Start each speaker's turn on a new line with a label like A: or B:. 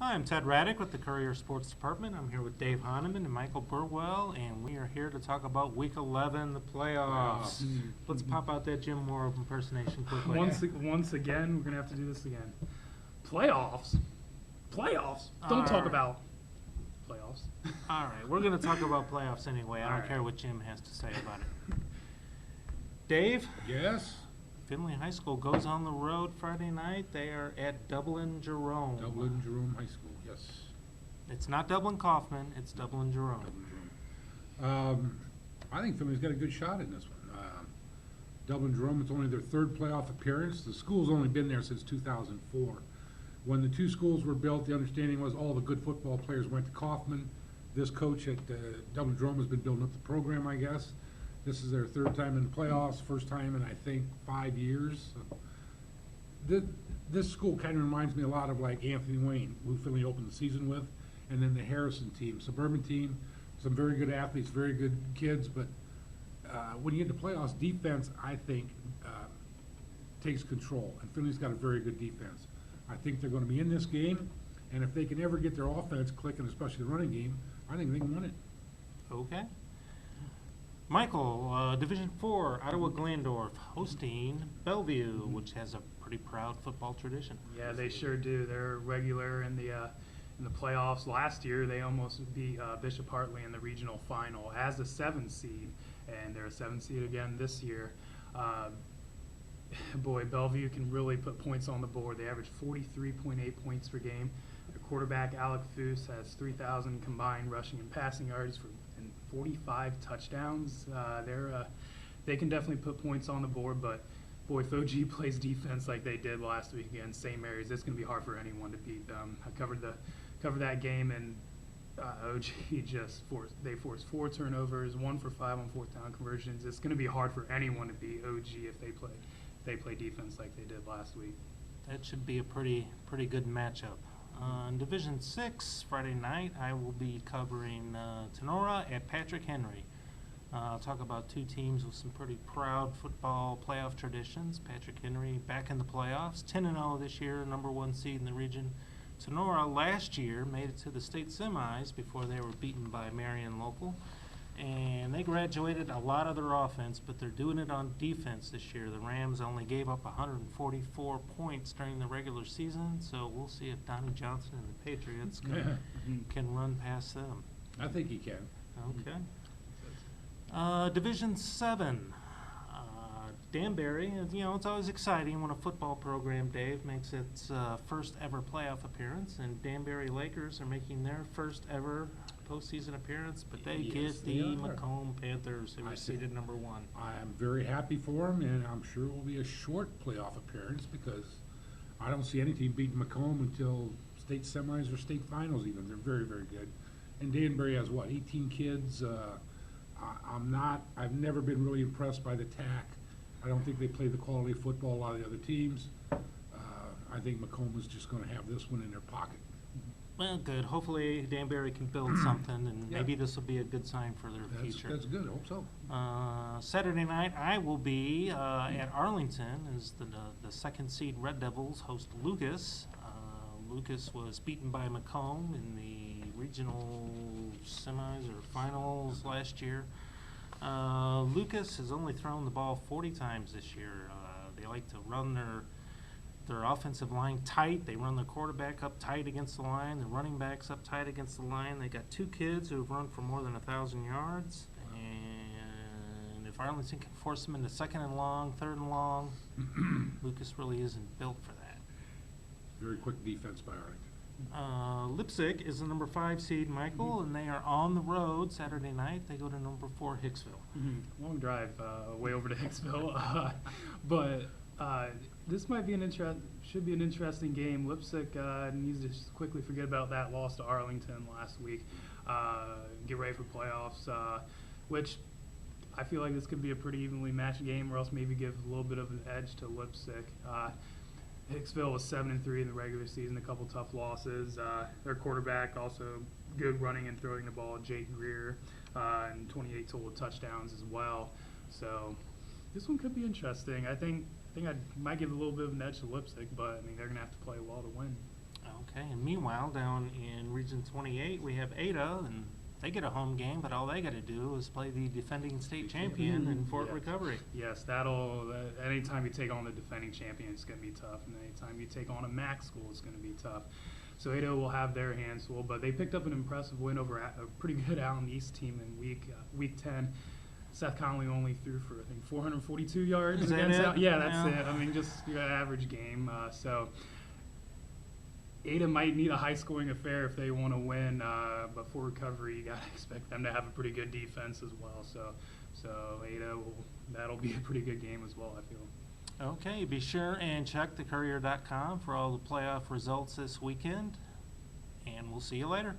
A: Hi, I'm Ted Radick with the Courier Sports Department. I'm here with Dave Hanneman and Michael Burwell, and we are here to talk about Week 11, the playoffs. Let's pop out that Jim Moore impersonation quickly.
B: Once again, we're going to have to do this again. Playoffs? Don't talk about playoffs.
A: All right, we're going to talk about playoffs anyway. I
B: All
A: don't
B: right.
A: care what Jim has to say about it. Dave?
C: Yes.
A: Finley High School goes on the road Friday night. They are at Dublin-Jerome.
C: Dublin-Jerome High School, yes.
A: It's not Dublin-Kaufman, it's Dublin-Jerome.
C: Dublin-Jerome. I think Finley's got a good shot in this one. Dublin-Jerome, it's only their third playoff appearance. The school's only been there since 2004. When the two schools were built, the understanding was all the good football players went to Kaufman. This coach at Dublin-Jerome has been building up the program, I guess. This is their third time in the playoffs, first time in, I think, 5 years. This school kind of reminds me a lot of like Anthony Wayne, who Finley opened the season with, and then the Harrison team, suburban team, some very good athletes, very good kids, but when you get to playoffs, defense, I think, takes control, and Finley's got a very good defense. I think they're going to be in this game, and if they can ever get their offense clicking, especially the running game, I think they can win it.
A: Okay. Michael, Division 4, Ottawa-Glandorf hosting Bellevue, which has a pretty proud football tradition.
B: Yeah, they sure do. They're regular in the playoffs. Last year, they almost beat Bishop Hartley in the regional final as a 7th seed, and they're a 7th seed again this year. Boy, Bellevue can really put points on the board. They average 43.8 points per game. Their quarterback, Alec Foose, has 3,000 combined rushing and passing yards and 45 touchdowns. They can definitely put points on the board, but boy, if OG plays defense like they did last week against St. Mary's, it's going to be hard for anyone to beat them. I covered that game, and OG forced 4 turnovers, 1 for 5 on 4th down conversions. It's going to be hard for anyone to beat OG if they play defense like they did last week.
A: That should be a pretty good matchup. In Division 6, Friday night, I will be covering Tenora at Patrick Henry. I'll talk about two teams with some pretty proud football playoff traditions. Patrick Henry back in the playoffs, 10-0 this year, #1 seed in the region. Tenora last year made it to the state semis before they were beaten by Marion Local. And they graduated a lot of their offense, but they're doing it on defense this year. The Rams only gave up 144 points during the regular season, so we'll see if Donnie Johnson and the Patriots can run past them.
C: I think he can.
A: Okay. Division 7. Danbury, it's always exciting when a football program, Dave, makes its first ever playoff appearance, and Danbury Lakers are making their first ever postseason appearance, but they get the Macomb Panthers, who are seeded #1.
C: I am very happy for them, and I'm sure it will be a short playoff appearance because I don't see any team beating Macomb until state semis or state finals even. They're very, very good. And Danbury has, 18 kids? I've never been really impressed by the TAC. I don't think they play the quality of football a lot of the other teams. I think Macomb is just going to have this one in their pocket.
A: Well, good. Hopefully Danbury can build something, and maybe this will be a good sign for their future.
C: That's good. I hope so.
A: Saturday night, I will be at Arlington as the 2nd seed Red Devils host Lucas. Lucas was beaten by Macomb in the regional semis or finals last year. Lucas has only thrown the ball 40 times this year. They like to run their offensive line tight. They run their quarterback up tight against the line, the running backs up tight against the line. They got 2 kids who have run for more than 1,000 yards. And if Arlington can force them into 2nd and long, 3rd and long, Lucas really isn't built for that.
C: Very quick defense by Arlington.
A: Leipzig is the #5 seed, Michael, and they are on the road Saturday night. They go to #4 Hicksville.
B: Long drive way over to Hicksville, but this might be should be an interesting game. Leipzig needs to just quickly forget about that loss to Arlington last week. Get ready for playoffs, which I feel like this could be a pretty evenly matched game, or else maybe give a little bit of an edge to Leipzig. Hicksville was 7-3 in the regular season, a couple tough losses. Their quarterback also good running and throwing the ball, Jake Greer, and 28 total touchdowns as well. So this one could be interesting. I think I might give a little bit of an edge to Leipzig, but I mean they're gonna have to play well to win.
A: Okay, and meanwhile, down in Region 28, we have Ada, and they get a home game, but all they got to do is play the defending state champion in Fort
B: Yes.
A: Recovery.
B: Yes, anytime you take on the defending champion, it's going to be tough. And anytime you take on a MAC school, it's going to be tough. So Ada will have their hands full, but they picked up an impressive win over a pretty good Allen East team in week 10. Seth Conley only threw for, I think, 442 yards.
A: Is that
B: against
A: it?
B: Al- Yeah, that's
A: Yeah.
B: it. I mean, just your average game. So Ada might need a high-scoring affair if they want to win, but for Recovery, you got to expect them to have a pretty good defense as well. So Ada, that'll be a pretty good game as well, I feel.
A: Okay, be sure and check thecourier.com for all the playoff results this weekend, and we'll see you later.